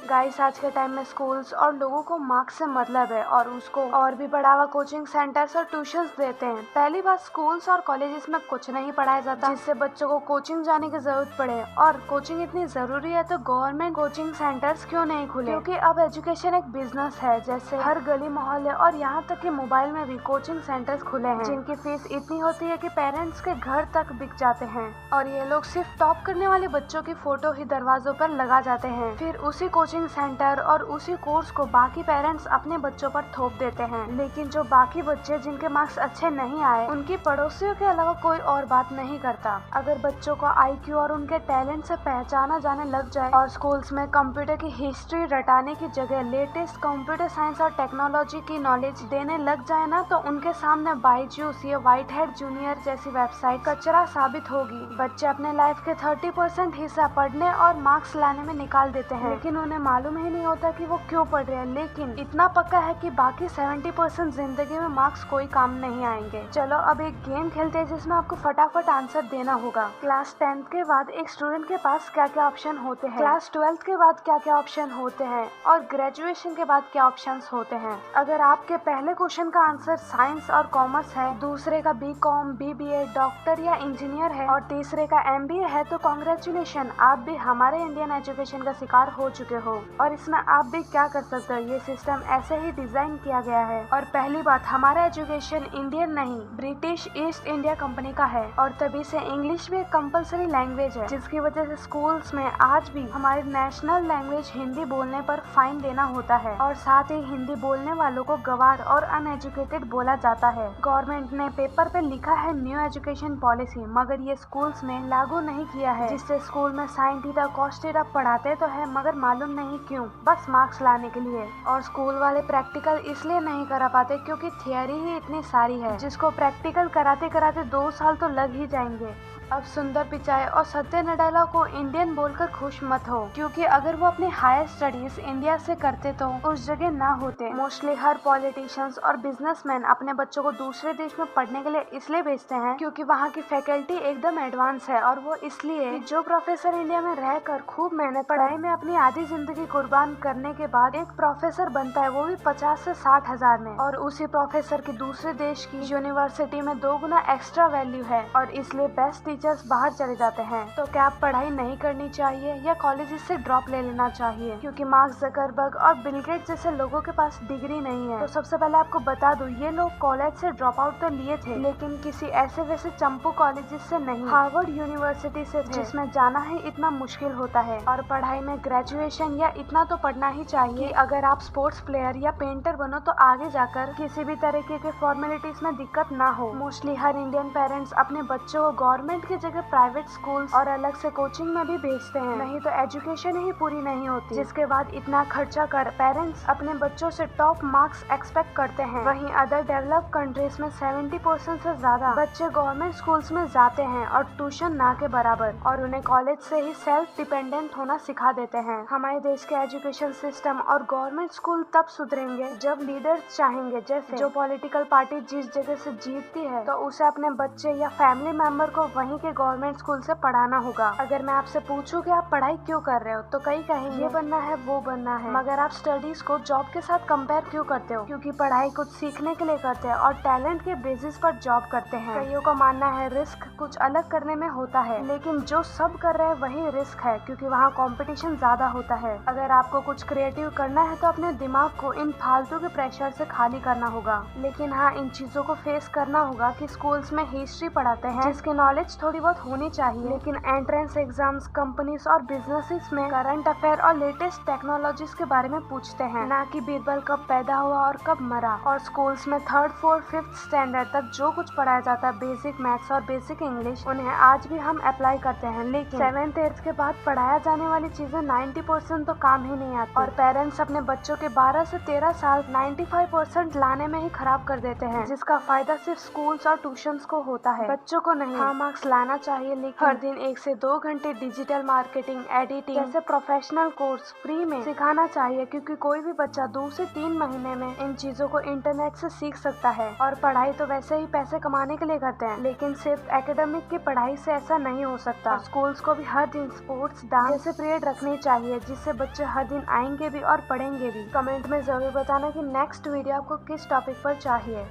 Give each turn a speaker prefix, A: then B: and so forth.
A: Guys, आज के time में स्कूल्स और लोगों को मार्क्स से मतलब है और उसको और भी बढ़ावा कोचिंग सेंटर्स और ट्यूशंस देते हैं। पहली बात, स्कूल्स और कॉलेजेस में कुछ नहीं पढ़ाया जाता जिससे बच्चों को कोचिंग जाने की जरूरत पड़े, और कोचिंग इतनी जरूरी है तो गवर्नमेंट कोचिंग सेंटर्स क्यों नहीं खुले? क्योंकि अब एजुकेशन एक बिजनेस है। जैसे हर गली मोहल्ले और यहाँ तक कि मोबाइल में भी कोचिंग सेंटर्स खुले हैं जिनकी फीस इतनी होती है कि पेरेंट्स के घर तक बिक जाते हैं, और ये लोग सिर्फ टॉप करने वाले बच्चों की फोटो ही दरवाजों पर लगा जाते हैं। फिर उसी कोचिंग सेंटर और उसी कोर्स को बाकी पेरेंट्स अपने बच्चों पर थोप देते हैं। लेकिन जो बाकी बच्चे जिनके मार्क्स अच्छे नहीं आए, उनकी पड़ोसियों के अलावा कोई और बात नहीं करता। अगर बच्चों को IQ और उनके टैलेंट से पहचाना जाने लग जाए और स्कूल्स में कंप्यूटर की हिस्ट्री रटाने की जगह लेटेस्ट कंप्यूटर साइंस और टेक्नोलॉजी की नॉलेज देने लग जाए ना, तो उनके सामने बायजूस या व्हाइट हेड जूनियर जैसी वेबसाइट कचरा साबित होगी। बच्चे अपने लाइफ के 30% हिस्सा पढ़ने और मार्क्स लाने में निकाल देते हैं, लेकिन उन्हें मालूम ही नहीं होता कि वो क्यों पढ़ रहे हैं। लेकिन इतना पक्का है कि बाकी 70% जिंदगी में मार्क्स कोई काम नहीं आएंगे। चलो अब एक गेम खेलते हैं जिसमें आपको फटाफट आंसर देना होगा। क्लास 10th के बाद एक स्टूडेंट के पास क्या क्या ऑप्शन होते हैं, क्लास 12th के बाद क्या क्या ऑप्शन होते हैं, और ग्रेजुएशन के बाद क्या ऑप्शन होते हैं। अगर आपके पहले क्वेश्चन का आंसर साइंस और कॉमर्स है, दूसरे का BCom, BBA, डॉक्टर या इंजीनियर है, और तीसरे का MBA है, तो कॉन्ग्रेचुलेशन, आप भी हमारे इंडियन एजुकेशन का शिकार हो चुके हो। और इसमें आप भी क्या कर सकते हो, ये सिस्टम ऐसे ही डिजाइन किया गया है। और पहली बात, हमारा एजुकेशन इंडियन नहीं, ब्रिटिश ईस्ट इंडिया कंपनी का है, और तभी से इंग्लिश भी एक कंपल्सरी लैंग्वेज है, जिसकी वजह से स्कूल्स में आज भी हमारी नेशनल लैंग्वेज हिंदी बोलने पर फाइन देना होता है, और साथ ही हिंदी बोलने वालों को गवार और अनएजुकेटेड बोला जाता है। गवर्नमेंट ने पेपर पे लिखा है न्यू एजुकेशन पॉलिसी, मगर ये स्कूल्स में लागू नहीं किया है, जिससे स्कूल में साइन थीटा कॉस थीटा पढ़ाते तो है मगर मालूम नहीं क्यों, बस मार्क्स लाने के लिए। और स्कूल वाले प्रैक्टिकल इसलिए नहीं करा पाते क्योंकि थियरी ही इतनी सारी है, जिसको प्रैक्टिकल कराते कराते 2 साल तो लग ही जाएंगे। अब सुंदर पिचाई और सत्य नडेला को इंडियन बोलकर खुश मत हो, क्योंकि अगर वो अपनी हायर स्टडीज इंडिया से करते तो उस जगह ना होते। मोस्टली हर पॉलिटिशियंस और बिजनेसमैन अपने बच्चों को दूसरे देश में पढ़ने के लिए इसलिए भेजते हैं क्योंकि वहाँ की फैकल्टी एकदम एडवांस है, और वो इसलिए कि जो प्रोफेसर इंडिया में रहकर खूब मेहनत पढ़ाई में अपनी आधी जिंदगी कुर्बान करने के बाद एक प्रोफेसर बनता है, वो भी 50 से 60 हजार में, और उसी प्रोफेसर की दूसरे देश की यूनिवर्सिटी में 2 गुना एक्स्ट्रा वैल्यू है, और इसलिए बेस्ट टीचर्स बाहर चले जाते हैं। तो क्या आप पढ़ाई नहीं करनी चाहिए या कॉलेज से ड्रॉप ले लेना चाहिए क्योंकि मार्क जकरबर्ग और बिल गेट्स जैसे लोगों के पास डिग्री नहीं है? तो सबसे पहले आपको बता दूं, ये लोग कॉलेज से ड्रॉप आउट तो लिए थे, लेकिन किसी ऐसे वैसे चंपू कॉलेज से नहीं, हार्वर्ड यूनिवर्सिटी से थे, जिसमें जाना ही इतना मुश्किल होता है। और पढ़ाई में ग्रेजुएशन या इतना तो पढ़ना ही चाहिए कि अगर आप स्पोर्ट्स प्लेयर या पेंटर बनो तो आगे जाकर किसी भी तरीके के फॉर्मेलिटीज में दिक्कत ना हो। मोस्टली हर इंडियन पेरेंट्स अपने बच्चों को गवर्नमेंट की जगह प्राइवेट स्कूल्स और अलग से कोचिंग में भी भेजते हैं, नहीं तो एजुकेशन ही पूरी नहीं होती, जिसके बाद इतना खर्चा कर पेरेंट्स अपने बच्चों से टॉप मार्क्स एक्सपेक्ट करते हैं। वहीं अदर डेवलप्ड कंट्रीज में 70% से ज्यादा बच्चे गवर्नमेंट स्कूल्स में जाते हैं और ट्यूशन ना के बराबर, और उन्हें कॉलेज से ही सेल्फ डिपेंडेंट होना सिखा देते हैं। हमारे देश के एजुकेशन सिस्टम और गवर्नमेंट स्कूल तब सुधरेंगे जब लीडर्स चाहेंगे, जैसे जो पॉलिटिकल पार्टी जिस जगह से जीतती है तो उसे अपने बच्चे या फैमिली मेंबर को वहीं के गवर्नमेंट स्कूल से पढ़ाना होगा। अगर मैं आपसे पूछूं कि आप पढ़ाई क्यों कर रहे हो तो कई कहेंगे ये बनना है वो बनना है, मगर आप स्टडीज को जॉब के साथ कंपेयर क्यों करते हो? क्योंकि पढ़ाई कुछ सीखने के लिए करते हैं और टैलेंट के बेसिस पर जॉब करते हैं। कईयों का मानना है रिस्क कुछ अलग करने में होता है, लेकिन जो सब कर रहे हैं वही रिस्क है क्योंकि वहाँ कंपटीशन ज्यादा होता है। अगर आपको कुछ क्रिएटिव करना है तो अपने दिमाग को इन फालतू के प्रेशर से खाली करना होगा। लेकिन हाँ, इन चीजों को फेस करना होगा कि स्कूल्स में हिस्ट्री पढ़ाते हैं जिसकी नॉलेज थोड़ी बहुत होनी चाहिए, लेकिन एंट्रेंस एग्जाम्स, कंपनीज और बिजनेसेस में करंट अफेयर और लेटेस्ट टेक्नोलॉजीज के बारे में पूछते हैं, ना कि बीरबल कब पैदा हुआ और कब मरा। और स्कूल्स में 3rd, 4th, 5th स्टैंडर्ड तक जो कुछ पढ़ाया जाता है, बेसिक मैथ्स और बेसिक इंग्लिश, उन्हें आज भी हम अप्लाई करते हैं, लेकिन 7th, 8th के बाद पढ़ाया जाने वाली चीजें 90% तो काम ही नहीं आती, और पेरेंट्स अपने बच्चों के 12 से 13 साल 95% लाने में ही खराब कर देते हैं, जिसका फायदा सिर्फ स्कूल्स और ट्यूशंस को होता है, बच्चों को नहीं। हाँ, मार्क्स चलाना चाहिए, लेकिन हर दिन 1 से 2 घंटे डिजिटल मार्केटिंग, एडिटिंग जैसे प्रोफेशनल कोर्स फ्री में सिखाना चाहिए, क्योंकि कोई भी बच्चा 2 से 3 महीने में इन चीजों को इंटरनेट से सीख सकता है। और पढ़ाई तो वैसे ही पैसे कमाने के लिए करते हैं, लेकिन सिर्फ एकेडमिक की पढ़ाई से ऐसा नहीं हो सकता। स्कूल्स को भी हर दिन स्पोर्ट्स, डांस जैसे पीरियड रखनी चाहिए, जिससे बच्चे हर दिन आएंगे भी और पढ़ेंगे भी। कमेंट में जरूर बताना कि नेक्स्ट वीडियो आपको किस टॉपिक पर चाहिए।